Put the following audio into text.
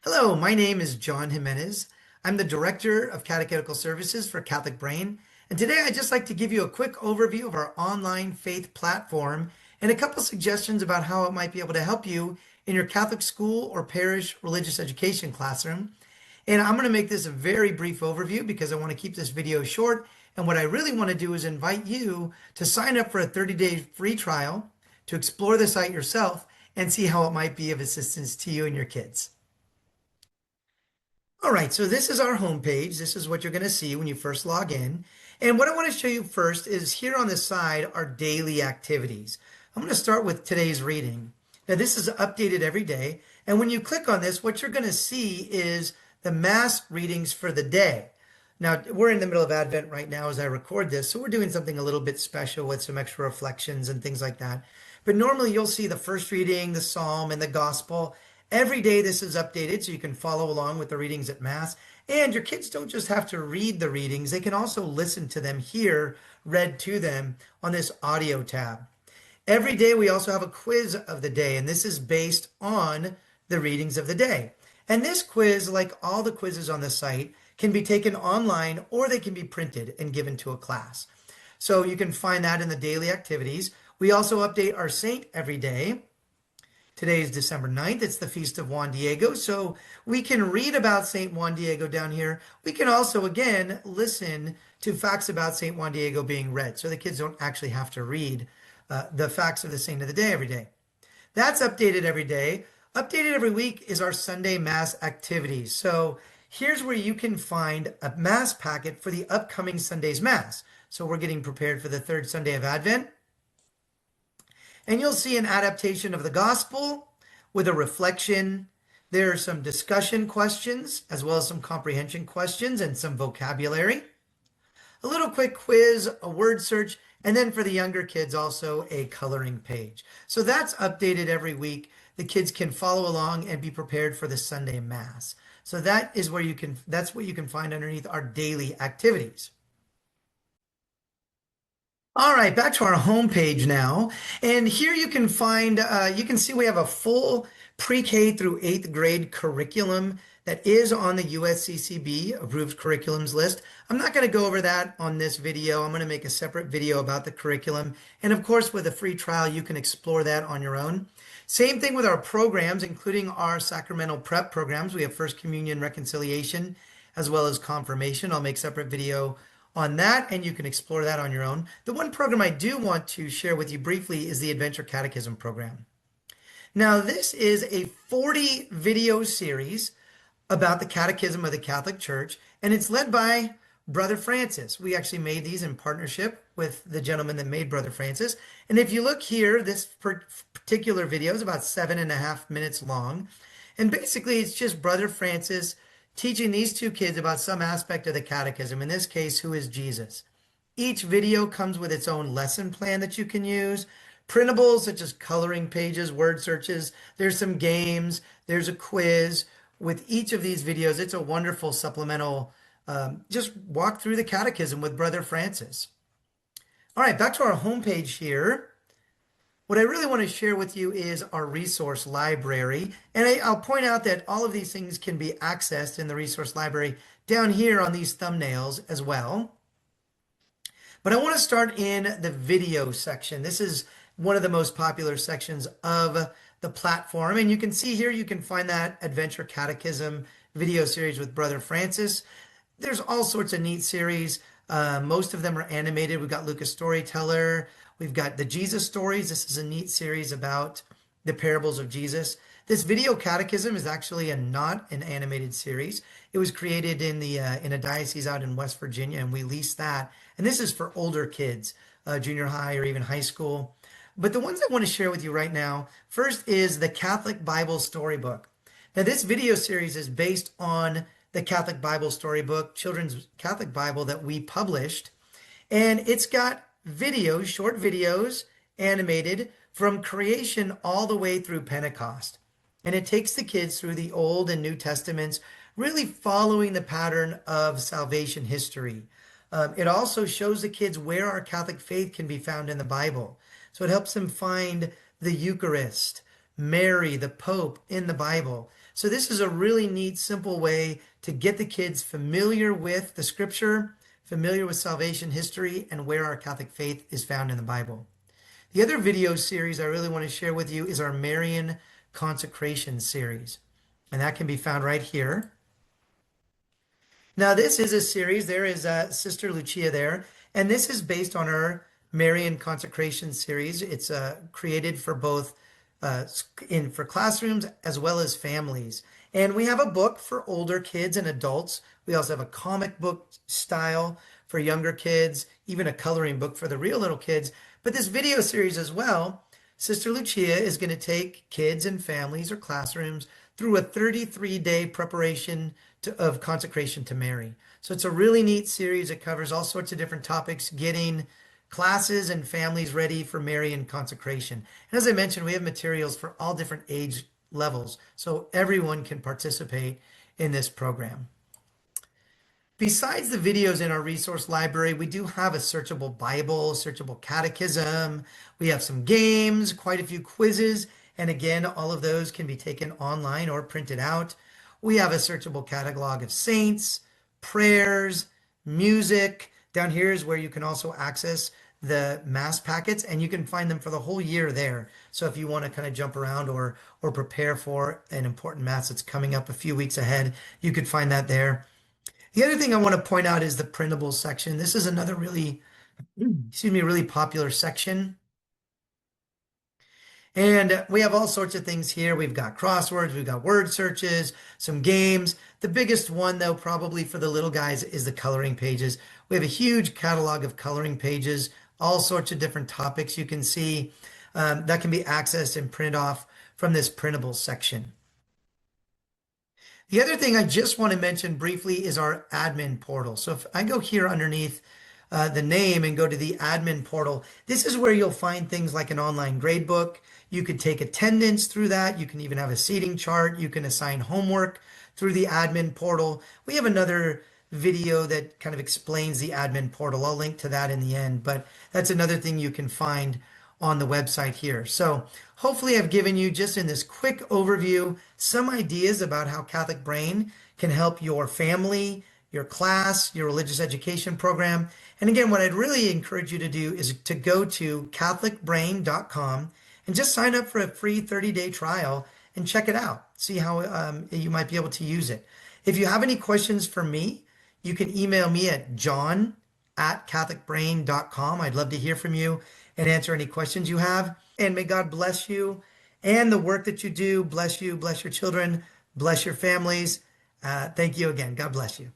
Hello, my name is John Jimenez. I'm the Director of Catechetical Services for Catholic Brain, and today I'd just like to give you a quick overview of our online faith platform and a couple suggestions about how it might be able to help you in your Catholic school or parish religious education classroom. And I'm going to make this a very brief overview because I want to keep this video short, and what I really want to do is invite you to sign up for a 30-day free trial to explore the site yourself and see how it might be of assistance to you and your kids. All right, so this is our homepage. This is what you're going to see when you first log in. And what I want to show you first is here on the side are daily activities. I'm going to start with today's reading. Now, this is updated every day. And when you click on this, what you're going to see is the Mass readings for the day. Now, we're in the middle of Advent right now as I record this, so we're doing something a little bit special with some extra reflections and things like that. But normally you'll see the first reading, the Psalm, and the Gospel. Every day this is updated so you can follow along with the readings at Mass. And your kids don't just have to read the readings, they can also listen to them here, read to them on this audio tab. Every day we also have a quiz of the day, and this is based on the readings of the day. And this quiz, like all the quizzes on the site, can be taken online or they can be printed and given to a class. So you can find that in the daily activities. We also update our saint every day. Today is December 9th. It's the Feast of Juan Diego. So we can read about St. Juan Diego down here. We can also, again, listen to facts about St. Juan Diego being read. So the kids don't actually have to read the facts of the saint of the day every day. That's updated every day. Updated every week is our Sunday Mass activities. So here's where you can find a Mass packet for the upcoming Sunday's Mass. So we're getting prepared for the third Sunday of Advent. And you'll see an adaptation of the Gospel with a reflection. There are some discussion questions, as well as some comprehension questions and some vocabulary. A little quick quiz, a word search, and then for the younger kids, also a coloring page. So that's updated every week. The kids can follow along and be prepared for the Sunday Mass. So that's what you can find underneath our daily activities. All right, back to our homepage now. And here you can find, you can see we have a full pre-K through 8th grade curriculum that is on the USCCB approved curriculums list. I'm not going to go over that on this video. I'm going to make a separate video about the curriculum. And of course, with a free trial, you can explore that on your own. Same thing with our programs, including our sacramental prep programs. We have First Communion, Reconciliation, as well as Confirmation. I'll make a separate video on that, and you can explore that on your own. The one program I do want to share with you briefly is the Adventure Catechism program. Now, this is a 40 video series about the Catechism of the Catholic Church, and it's led by Brother Francis. We actually made these in partnership with the gentleman that made Brother Francis. And if you look here, this particular video is about 7.5 minutes long. And basically, it's just Brother Francis teaching these two kids about some aspect of the catechism, in this case, who is Jesus. Each video comes with its own lesson plan that you can use, printables such as coloring pages, word searches, there's some games, there's a quiz. With each of these videos, it's a wonderful supplemental, just walk through the catechism with Brother Francis. All right, back to our homepage here. What I really want to share with you is our resource library. And I'll point out that all of these things can be accessed in the resource library down here on these thumbnails as well. But I want to start in the video section. This is one of the most popular sections of the platform. And you can see here, you can find that Adventure Catechism video series with Brother Francis. There's all sorts of neat series. Most of them are animated. We've got Lucas Storyteller. We've got the Jesus Stories. This is a neat series about the parables of Jesus. This video catechism is actually not an animated series. It was created in a diocese out in West Virginia, and we leased that. And this is for older kids, junior high or even high school. But the ones I want to share with you right now, first is the Catholic Bible Storybook. Now, this video series is based on the Catholic Bible Storybook, Children's Catholic Bible that we published. And it's got videos, short videos, animated from creation all the way through Pentecost. And it takes the kids through the Old and New Testaments, really following the pattern of salvation history. It also shows the kids where our Catholic faith can be found in the Bible. So it helps them find the Eucharist, Mary, the Pope in the Bible. So this is a really neat, simple way to get the kids familiar with the scripture, familiar with salvation history, and where our Catholic faith is found in the Bible. The other video series I really want to share with you is our Marian Consecration series, and that can be found right here. Now, this is a series. There is Sister Lucia there, and this is based on our Marian Consecration series. It's created for both for classrooms as well as families. And we have a book for older kids and adults. We also have a comic book style for younger kids, even a coloring book for the real little kids. But this video series as well, Sister Lucia is going to take kids and families or classrooms through a 33-day preparation of consecration to Mary. So it's a really neat series. It covers all sorts of different topics, getting classes and families ready for Marian consecration. And as I mentioned, we have materials for all different age levels, so everyone can participate in this program. Besides the videos in our resource library, we do have a searchable Bible, searchable catechism. We have some games, quite a few quizzes, and again, all of those can be taken online or printed out. We have a searchable catalog of saints, prayers, music. Down here is where you can also access the mass packets, and you can find them for the whole year there. So if you want to kind of jump around or prepare for an important mass that's coming up a few weeks ahead, you could find that there. The other thing I want to point out is the printables section. This is another really, really popular section. And we have all sorts of things here. We've got crosswords, we've got word searches, some games. The biggest one, though, probably for the little guys is the coloring pages. We have a huge catalog of coloring pages, all sorts of different topics you can see that can be accessed and printed off from this printables section. The other thing I just want to mention briefly is our admin portal. So if I go here underneath the name and go to the admin portal, this is where you'll find things like an online gradebook. You could take attendance through that. You can even have a seating chart. You can assign homework through the admin portal. We have another video that kind of explains the admin portal. I'll link to that in the end, but that's another thing you can find on the website here. So hopefully I've given you, just in this quick overview, some ideas about how Catholic Brain can help your family, your class, your religious education program. And again, what I'd really encourage you to do is to go to catholicbrain.com and just sign up for a free 30-day trial and check it out. See how you might be able to use it. If you have any questions for me, you can email me at john@catholicbrain.com. I'd love to hear from you and answer any questions you have. And may God bless you and the work that you do. Bless you, bless your children, bless your families. Thank you again. God bless you.